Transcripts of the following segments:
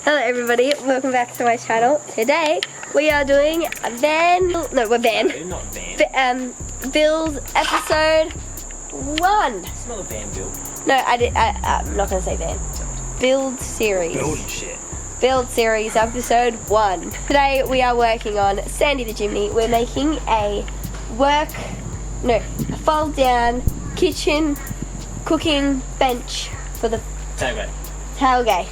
Hello everybody, welcome back to my channel. Today we are doing a build episode 1. It's not a van build. No, I'm not gonna say van. Build series. Building shit. Build series episode 1. Today we are working on Sandy the Jimny. We're making a fold down kitchen cooking bench for the tailgate.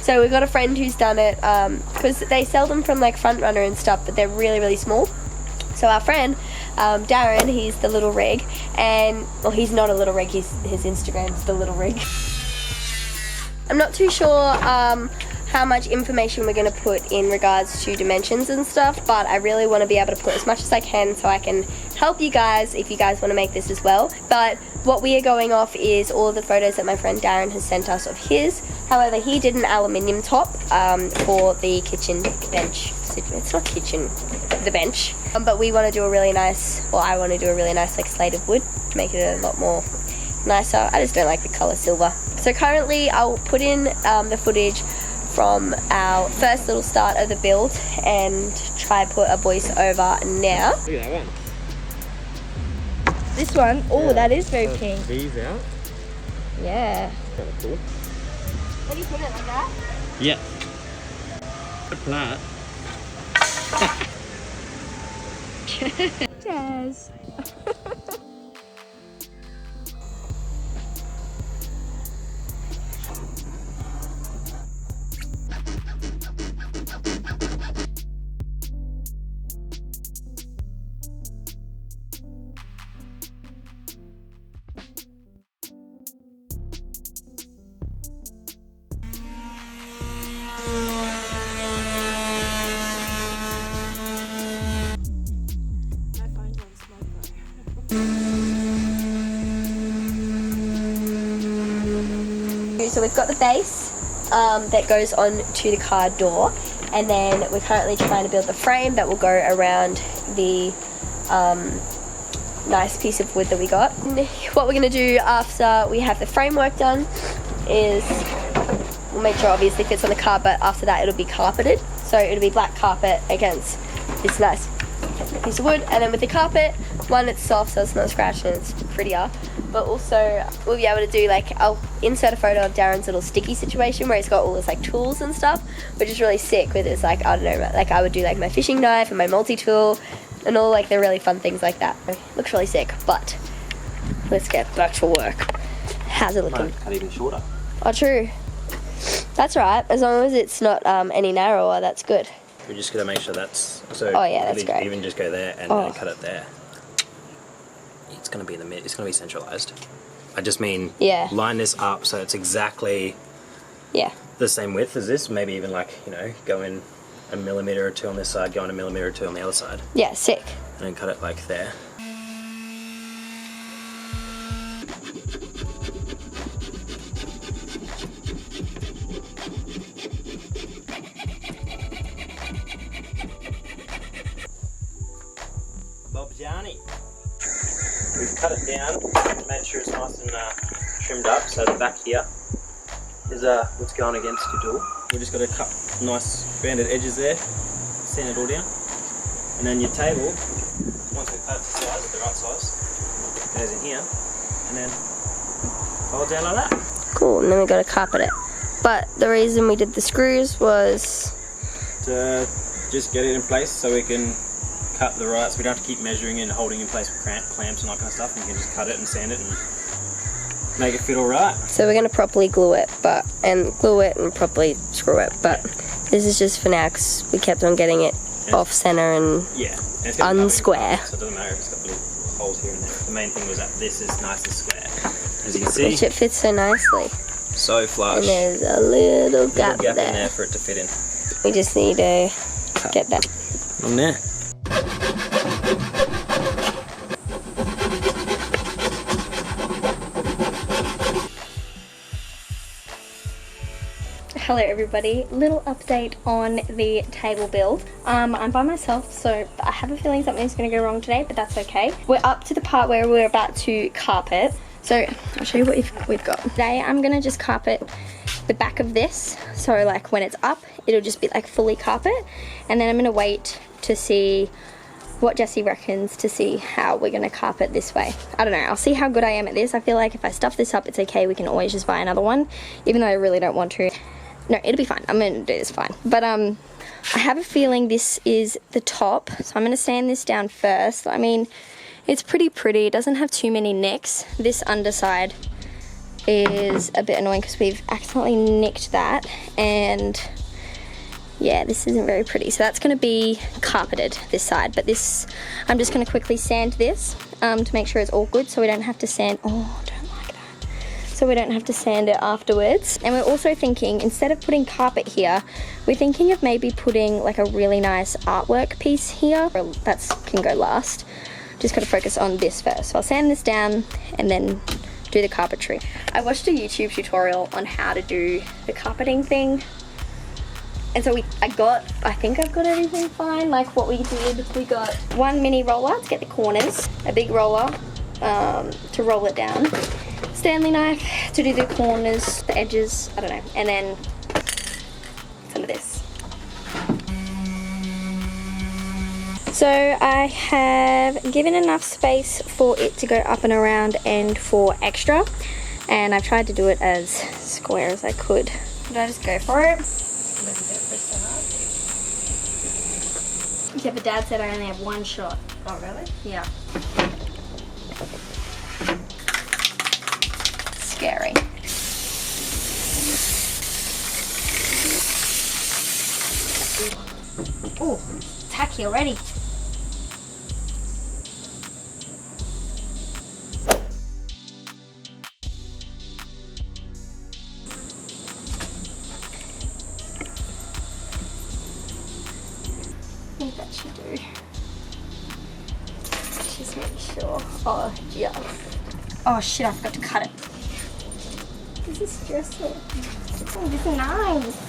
So we've got a friend who's done it because they sell them from like Front Runner and stuff, but they're really, really small. So our friend Darren, he's the little rig, and well, he's not a little rig. His Instagram's the little rig. I'm not too sure how much information we're going to put in regards to dimensions and stuff, but I really want to be able to put as much as I can so I can help you guys if you guys want to make this as well. But what we are going off is all of the photos that my friend Darren has sent us of his. However, he did an aluminium top for the kitchen bench. It's not kitchen, the bench. But we want to do a really nice, well, I want to do a really nice like slate of wood to make it a lot more nicer. I just don't like the colour silver. So currently I'll put in the footage from our first little start of the build and try put a voice over now. Look at that one. This one, oh, yeah, that is very pink. These out. Yeah. Kind of cool. What do you put it like that? Yeah. Flat. Jazz. So we've got the base that goes on to the car door, and then we're currently trying to build the frame that will go around the nice piece of wood that we got. And what we're going to do after we have the framework done is we'll make sure obviously it fits on the car, but after that it'll be carpeted. So it'll be black carpet against this nice piece of wood, and then with the carpet, one, it's soft so it's not scratched and it's prettier, but also we'll be able to do like, I'll insert a photo of Darren's little sticky situation where he's got all his like tools and stuff, which is really sick with his like, I don't know, like I would do like my fishing knife and my multi-tool and all like the really fun things like that. It looks really sick, but let's get back to work. How's it looking? Cut even shorter. Oh, true. That's right, as long as it's not any narrower, that's good. We just got to make sure that's, so oh yeah, that's great. Even just go there and then cut it there. It's going to be in the mid, it's going to be centralized. I just mean, line this up so it's exactly the same width as this, maybe even like, you know, go in a millimeter or two on this side, go in a millimeter or two on the other side. Yeah, sick. And then cut it like there. Johnny. We've cut it down, made sure it's nice and trimmed up, so the back here is what's going against your door. We just got to cut nice rounded edges there, sand it all down, and then your table, once we've cut it to size, the right size, goes in here, and then fold down like that. Cool, and then we got to carpet it. But the reason we did the screws was to just get it in place so we can cut the right, so we don't have to keep measuring and holding in place with clamps and that kind of stuff, and you can just cut it and sand it and make it fit all right. So we're going to properly glue it, and properly screw it, but this is just for now because we kept on getting it off center and unsquare. So it doesn't matter if it's got little holes here and there. The main thing was that this is nice and square, as you can see. Which it fits so nicely. So flush. And there's a little gap in there there for it to fit in. We just need to get that on there. Hello everybody, little update on the table build. I'm by myself, so I have a feeling something's going to go wrong today, but that's okay. We're up to the part where we're about to carpet. So I'll show you what we've got. Today I'm going to just carpet the back of this, so like when it's up it'll just be like fully carpet, and then I'm gonna wait to see what Jessie reckons to see how we're gonna carpet this way. I don't know, I'll see how good I am at this. I feel like if I stuff this up it's okay, we can always just buy another one, even though I really don't want to. No, it'll be fine, I'm gonna do this fine. But I have a feeling this is the top, so I'm gonna sand this down first. I mean, it's pretty, it doesn't have too many nicks. This underside is a bit annoying because we've accidentally nicked that, and yeah, this isn't very pretty. So that's going to be carpeted, this side, but this, I'm just going to quickly sand this to make sure it's all good, so we don't have to sand, oh, I don't like that. So we don't have to sand it afterwards. And we're also thinking, instead of putting carpet here, we're thinking of maybe putting like a really nice artwork piece here. That can go last. Just got to focus on this first. So I'll sand this down and then do the carpentry. I watched a YouTube tutorial on how to do the carpeting thing, and so I think I've got everything fine. Like what we did, we got one mini roller to get the corners, a big roller to roll it down, Stanley knife to do the corners, the edges, I don't know, and then some of this. So I have given enough space for it to go up and around and for extra, and I've tried to do it as square as I could. Did I just go for it? Yeah, but Dad said I only have one shot. Oh, really? Yeah. Scary. Oh, tacky already. I think that should do. Just make sure. Oh, yeah. Oh shit, I forgot to cut it. This is stressful. Oh, this is nice.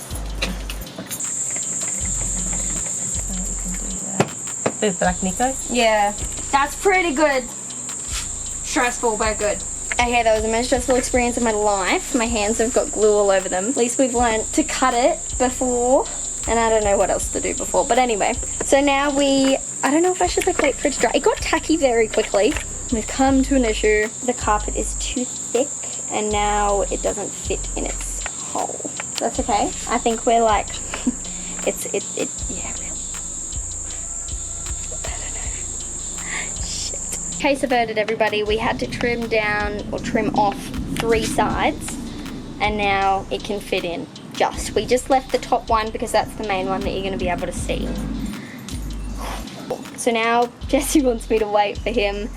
Bit black Nico? Yeah, that's pretty good. Stressful, but good. Okay, that was the most stressful experience of my life. My hands have got glue all over them. At least we've learned to cut it before, and I don't know what else to do before. But anyway, so now I don't know if I should like wait for it to dry. It got tacky very quickly. We've come to an issue. The carpet is too thick, and now it doesn't fit in its hole. That's okay. I think we're like, yeah, really. Case averted, everybody. We had to trim down or trim off 3 sides, and now it can fit in just. We just left the top one because that's the main one that you're going to be able to see. So now Jessie wants me to wait for him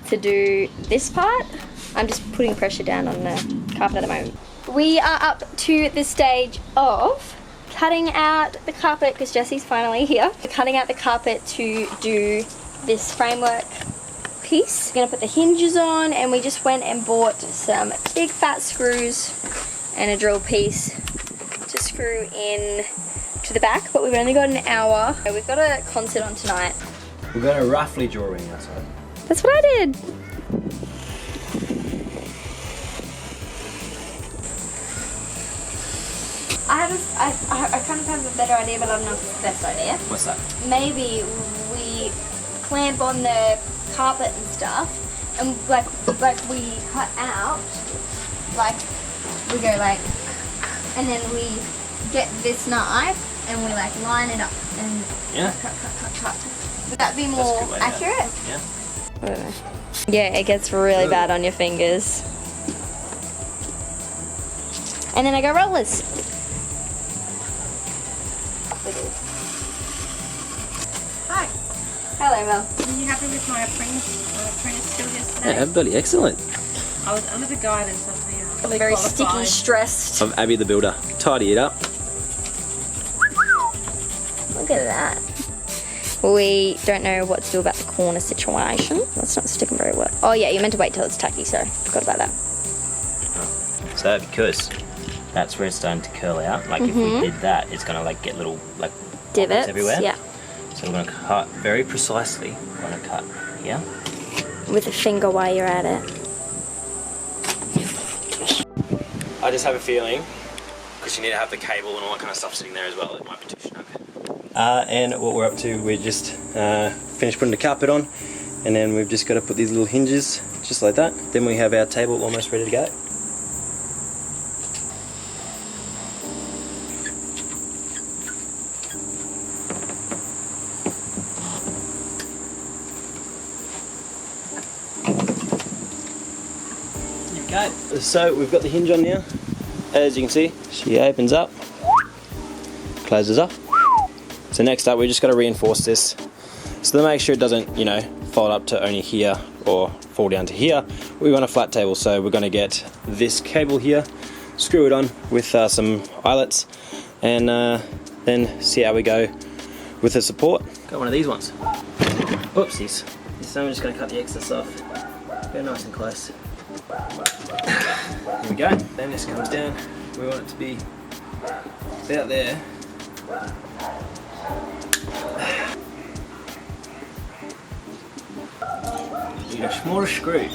to do this part. I'm just putting pressure down on the carpet at the moment. We are up to the stage of cutting out the carpet because Jessie's finally here. We're cutting out the carpet to do this framework piece. We're gonna put the hinges on, and we just went and bought some big fat screws and a drill piece to screw in to the back, but we've only got an hour. We've got a concert on tonight. We're going to roughly draw in outside. That's what I did. I kind of have a better idea, but I don't know if it's the best idea. What's that? Maybe we clamp on the carpet and stuff, and like we cut out, like we go like, and then we get this knife and we like line it up and cut. Would that be more accurate? Yeah. I don't know. Yeah, it gets really bad on your fingers. And then I go rollers. Hi. Hello, Mel. Are you happy with my apprentice skill yesterday? Yeah, bloody excellent. I was under the guidance of the Very sticky, stressed. I'm Abbey the builder. Tidy it up. Look at that. We don't know what to do about the corner situation. That's not sticking very well. Oh yeah, you meant to wait till it's tacky, sorry. Forgot about that. So because that's where it's starting to curl out. Like if we did that, it's gonna like get little like Divots everywhere. Yeah. So we're gonna cut very precisely. We're gonna cut here. With a finger while you're at it. I just have a feeling because you need to have the cable and all that kind of stuff sitting there as well. It might be too snug. And what we're up to, we just finished putting the carpet on, and then we've just got to put these little hinges just like that. Then we have our table almost ready to go. Okay, so we've got the hinge on now. As you can see, she opens up, closes up. So next up, we just got to reinforce this. So to make sure it doesn't, you know, fold up to only here or fall down to here, we want a flat table. So we're going to get this cable here, screw it on with some eyelets, and then see how we go with the support. Got one of these ones. Oopsies. This time I'm just going to cut the excess off. Go nice and close. Here we go. Then this comes down. We want it to be about there. You got a smaller screw.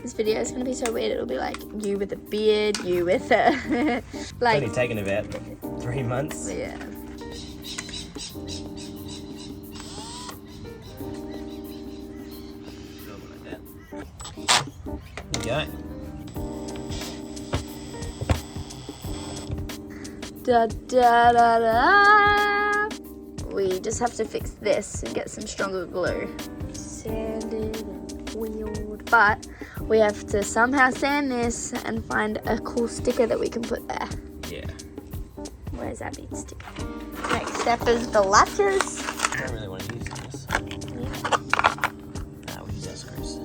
This video is gonna be so weird. It'll be like you with a beard, you with a like. It's only taken about 3 months. Yeah. There you go. Da da da da. We just have to fix this and get some stronger glue. Sanded and wheeled, but we have to somehow sand this and find a cool sticker that we can put there. Yeah. Where's Abby's sticker? Next step is the latches. I don't really want to use this. Nah, we'll use our screws.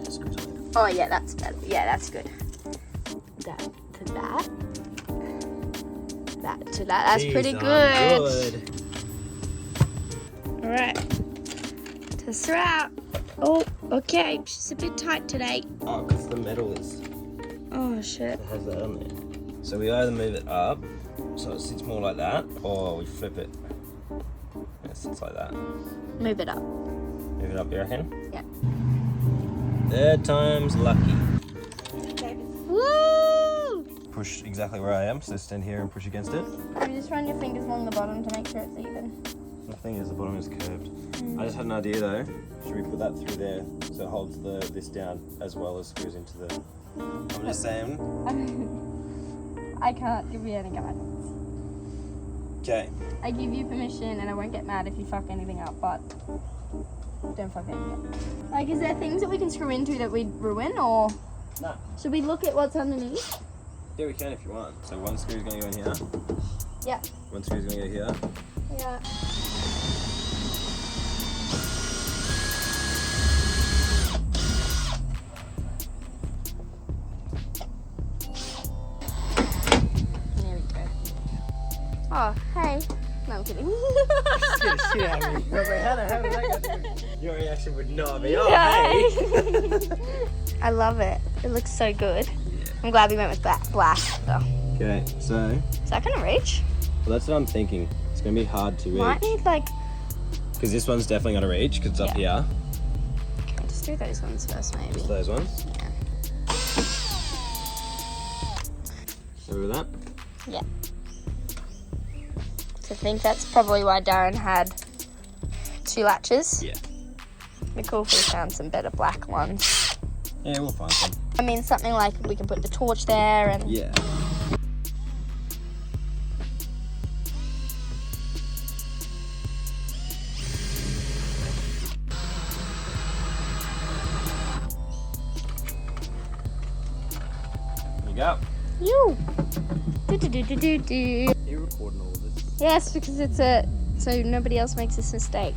Oh yeah, that's better. Yeah, that's good. That to that. That to that. That's pretty good. Alright. Test her out. Oh, okay. She's a bit tight today. Oh, because the metal is. Oh shit. It has that on there. So we either move it up, so it sits more like that, or we flip it. And it sits like that. Move it up. Move it up, you reckon? Yeah. Third time's lucky. Okay. Woo! Push exactly where I am, so stand here and push against it. You just run your fingers along the bottom to make sure it's even. The thing is, the bottom is curved. I just had an idea though. Should we put that through there so it holds this down as well as screws into the... I'm just saying. I can't give you any guidance. Okay. I give you permission and I won't get mad if you fuck anything up, but don't fuck anything up. Like, is there things that we can screw into that we'd ruin, or No. should we look at what's underneath? Yeah, we can if you want. So one screw's going to go in here. Yeah. One screw's going to go here. Yeah. There we go. Oh, hey. No, I'm kidding. Scared the shit out of me. How did that go through? Your reaction would not be, oh, Yeah. hey! I love it. It looks so good. Yeah. I'm glad we went with black though. Okay, so... Is that gonna reach? Well, that's what I'm thinking. It's going to be hard to reach. Might need like... Because this one's definitely going to reach, because it's up here. Okay, just do those ones first, maybe. Just those ones. Yeah. Happy with that? Yeah. So I think that's probably why Darren had 2 latches. Yeah. It'd be cool if we found some better black ones. Yeah, we'll find some. I mean, something like we can put the torch there and... Yeah. There you go. You. Do. You're recording all of this. Yes, because it's so nobody else makes this mistake.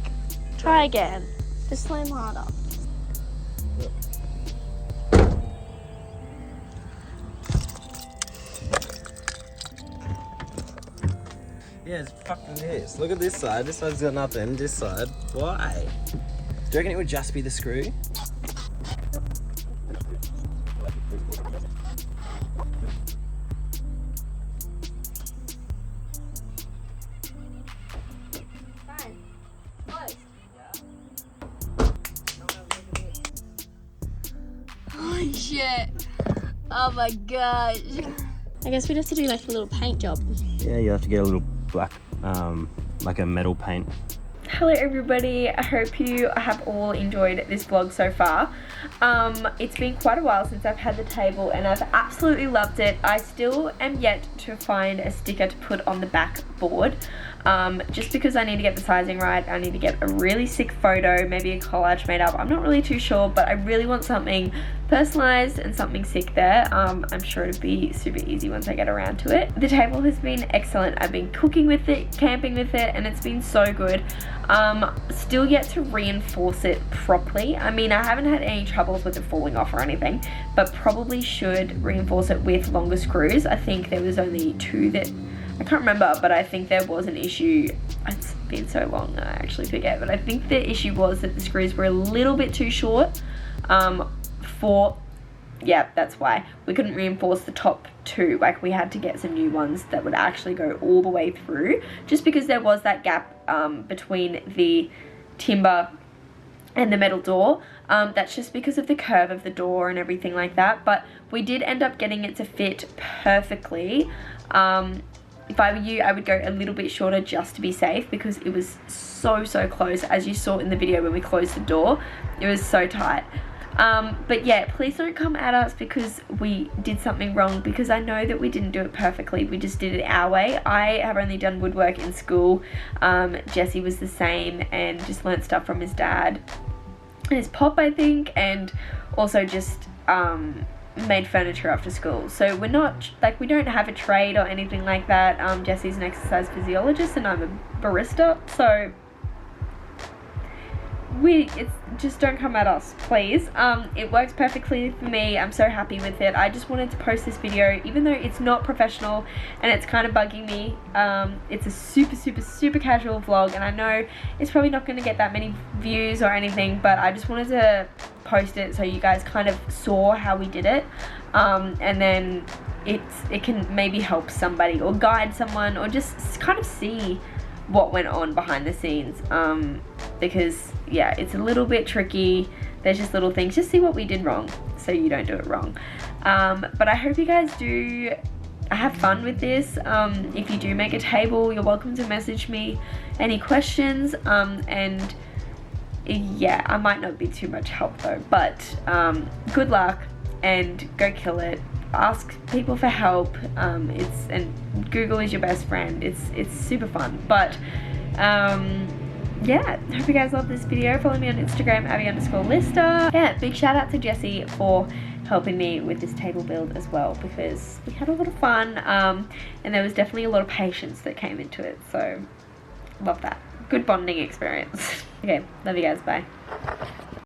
Try again. Just slam harder. Yeah, it's fucking this. Look at this side. This side's got nothing. This side. Why? Do you reckon it would just be the screw? Fine. Close. Holy shit. Oh my gosh. I guess we'd have to do like a little paint job. Yeah, you have to get a little black, like a metal paint. Hello everybody, I hope you have all enjoyed this vlog so far. It's been quite a while since I've had the table and I've absolutely loved it. I still am yet to find a sticker to put on the back board. Just because I need to get the sizing right, I need to get a really sick photo, maybe a collage made up. I'm not really too sure, but I really want something personalized and something sick there. I'm sure it'll be super easy once I get around to it. The table has been excellent. I've been cooking with it, camping with it, and it's been so good. Still yet to reinforce it properly. I mean, I haven't had any troubles with it falling off or anything, but probably should reinforce it with longer screws. I think there was only 2 that I can't remember, but I think there was an issue. It's been so long I actually forget, but I think the issue was that the screws were a little bit too short yeah, that's why we couldn't reinforce the top 2. Like, we had to get some new ones that would actually go all the way through, just because there was that gap between the timber and the metal door. That's just because of the curve of the door and everything like that, but we did end up getting it to fit perfectly. If I were you, I would go a little bit shorter just to be safe, because it was so close. As you saw in the video when we closed the door, it was so tight. But yeah, please don't come at us because we did something wrong, because I know that we didn't do it perfectly. We just did it our way. I have only done woodwork in school. Jesse was the same and just learnt stuff from his dad and his pop, I think, and also just made furniture after school. So we're not, like, we don't have a trade or anything like that. Jesse's an exercise physiologist and I'm a barista, so it's just don't come at us, please. It works perfectly for me. I'm so happy with it. I just wanted to post this video, even though it's not professional and it's kind of bugging me. It's a super casual vlog, and I know it's probably not going to get that many views or anything, but I just wanted to post it so you guys kind of saw how we did it, and then it can maybe help somebody or guide someone, or just kind of see what went on behind the scenes, because yeah, it's a little bit tricky. There's just little things. Just see what we did wrong so you don't do it wrong. But I hope you guys do have fun with this. If you do make a table, you're welcome to message me any questions, and yeah, I might not be too much help though, but good luck and go kill it. Ask people for help. And Google is your best friend. It's super fun. But yeah, hope you guys love this video. Follow me on Instagram, Abbey_Lister. Yeah, big shout out to Jesse for helping me with this table build as well, because we had a lot of fun, and there was definitely a lot of patience that came into it, so love that. Good bonding experience. Okay, love you guys, bye.